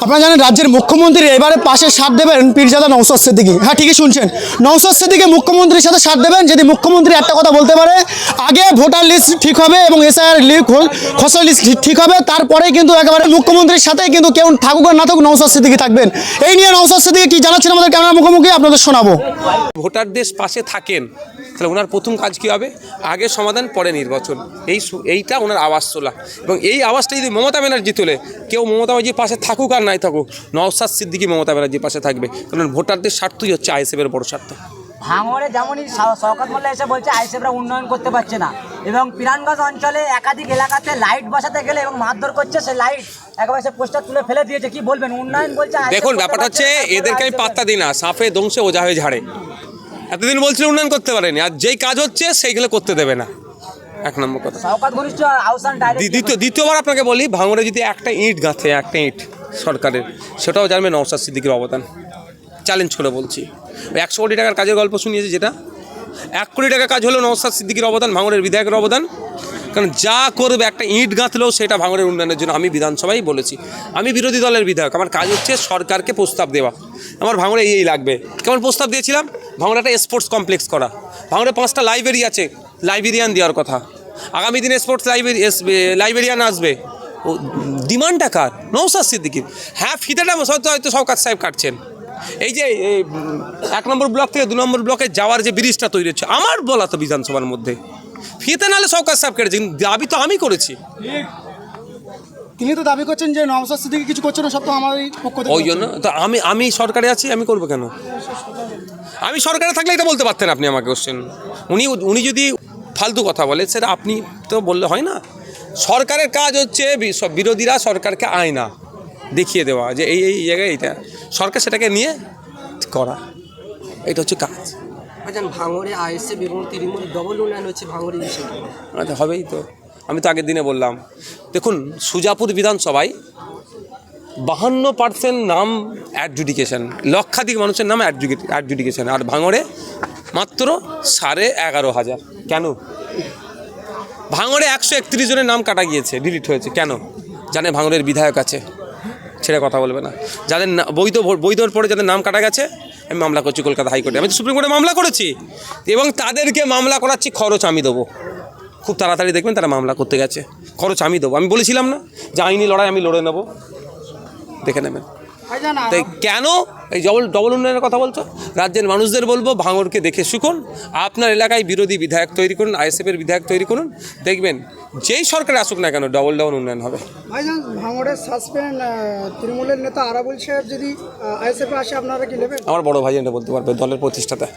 আপনারা জানেন রাজ্যের মুখ্যমন্ত্রী এবারে পাশে সাথ দেবেন পীরজাদা নওশাদ সিদ্দিকী। হ্যাঁ, ঠিকই শুনছেন, নওশাদ সিদ্দিকী মুখ্যমন্ত্রীর সাথে সাথ দেবেন যদি মুখ্যমন্ত্রী একটা কথা বলতে পারে, আগে ভোটার লিস্ট ঠিক হবে এবং এসআইআর খসড়া লিস্ট ঠিক হবে, তারপরেই কিন্তু একেবারে মুখ্যমন্ত্রীর সাথে কিন্তু কেউ থাকুক আর না থাকুক নওশাদ সিদ্দিকী থাকবেন। এই নিয়ে নওশাদ সিদ্দিকী কি জানাচ্ছেন আমাদের ক্যামেরার মুখোমুখি আপনাদের শোনাবো। ভোটারদের পাশে থাকেন, তাহলে ওনার প্রথম কাজ কী হবে? আগে সমাধান, পরে নির্বাচন। এইটা ওনার আওয়াজ তোলা, এবং এই আওয়াজটা যদি মমতা ব্যানার্জি তোলে, কেউ মমতা ব্যানার্জির পাশে থাকুক আর নাই থাকুক, নওশাদ সিদ্দিকী মমতা ব্যানার্জির পাশে থাকবে, কারণ ভোটারদের স্বার্থই হচ্ছে আইএসএফের বড় স্বার্থ। ভাঙড়ে যেমনই শওকত মোল্লা এসে বলছে আইএসএফরা উন্নয়ন করতে পারছে না, এবং পিরানগঞ্জ অঞ্চলে একাধিক এলাকাতে লাইট বসাতে গেলে এবং মারধর করছে, সে লাইট একেবারে সে পোস্টার তুলে ফেলে দিয়েছে। কি বলবেন? উন্নয়ন বলছে। দেখুন, ব্যাপারটা হচ্ছে এদেরকে আমি পাত্তা দিই না, সাফে দংশে ওজা হয়ে ঝাড়ে। এতদিন বলছিল উন্নয়ন করতে পারেনি, আর যেই কাজ হচ্ছে সেইগুলো করতে দেবে না, এক নম্বর কথা। দ্বিতীয়বার আপনাকে বলি, ভাঙড়ে যদি একটা ইট গাঁথে, একটা ইট সরকারের, সেটাও জানবে নওশাদ সিদ্দিকীর অবদান। চ্যালেঞ্জ করে বলছি। ওই 100 কোটি টাকার কাজের গল্প শুনিয়েছে, যেটা 1 কোটি টাকা কাজ হলো নওশাদ সিদ্দিকীর অবদান, ভাঙড়ের বিধায়কের অবদান। কারণ যা করবে, একটা ইট গাঁথলেও সেটা ভাঙড়ের উন্নয়নের জন্য। আমি বিধানসভায় বলেছি, আমি বিরোধী দলের বিধায়ক, আমার কাজ হচ্ছে সরকারকে প্রস্তাব দেওয়া। আমার ভাঙড়ে এই লাগবে, কেমন প্রস্তাব দিয়েছিলাম? ভাঙড়ে একটা স্পোর্টস কমপ্লেক্স করা, ভাঙড়ে 5টা লাইব্রেরি আছে, লাইব্রেরিয়ান দেওয়ার কথা। আগামী দিনে স্পোর্টস লাইব্রেরিয়ান আসবে। ও ডিমান্ডটা কার? নওশাদ সিদ্দিকীর। হ্যাঁ, ফিতেটা হয়তো শওকত সাহেব কাটছেন। এই যে 1 নম্বর ব্লক থেকে 2 নম্বর ব্লকে যাওয়ার যে ব্রিজটা তৈরি হচ্ছে, আমার বলা তো বিধানসভার মধ্যে, ফিতে নাহলে শওকত সাহেব কেটেছেন, দাবি তো আমি করেছি। তিনি তো দাবি করছেন যে নওশাদ সিদ্দিকী কিছু করছে না, সব তো আমারই পক্ষ থেকে। ওই জন্য তো আমি সরকারে আছি, আমি করবো কেন? আমি সরকারে থাকলে এটা বলতে পারতেন আপনি আমাকে কোশ্চেন। উনি যদি ফালতু কথা বলে, সেটা আপনি তো বললে হয় না। সরকারের কাজ হচ্ছে বিরোধীরা সরকারকে আয়না দেখিয়ে দেওয়া, যে এই জায়গায় এইটা, সরকার সেটাকে নিয়ে করা, এটা হচ্ছে কাজ। ভাঙড়ে আইএসএফ এবং তৃণমূল ডবল উন্নয়ন হচ্ছে ভাঙড়ে বিষয়টা। আচ্ছা, হবেই তো। আমি তো আগের দিনে বললাম, দেখুন সুজাপুর বিধানসভায় 52% নাম অ্যাডজুডিকেশন, লক্ষাধিক মানুষের নাম অ্যাডজুডিকেশন, আর ভাঙড়ে মাত্র 11,500। কেন? ভাঙড়ে 131 জনের নাম কাটা গিয়েছে, ডিলিট হয়েছে। কেন? জানে ভাঙড়ের বিধায়ক আছে, ছেড়ে কথা বলবে না। যাদের বৈধর পরে যাদের নাম কাটা গেছে, আমি মামলা করছি কলকাতা হাইকোর্টে, আমি তো সুপ্রিম কোর্টে মামলা করেছি, এবং তাদেরকে মামলা করাচ্ছি, খরচ আমি দেবো। খুব তাড়াতাড়ি দেখবেন তারা মামলা করতে গেছে, খরচ আমি দেবো। আমি বলেছিলাম না যে আইনি লড়াই আমি লড়ে নেব, দেখে নেবেন। তাই কেন এই ডবল উন্নয়নের কথা বলছো? রাজ্যের মানুষদের বলবো, ভাঙড়কে দেখে শিখুন, আপনার এলাকায় বিরোধী বিধায়ক তৈরি করুন, আইএসএফের বিধায়ক তৈরি করুন, দেখবেন যেই সরকার আসুক না কেন ডবল উন্নয়ন হবে। ভাইজান, ভাঙড়ের সাসপেন্ড তৃণমূলের নেতা আরাবুল সাহেব যদি আইএসএফে আসে, আপনারা কি নেবেন? আমার বড় ভাই এটা বলতে পারবে, দলের প্রতিষ্ঠাতা।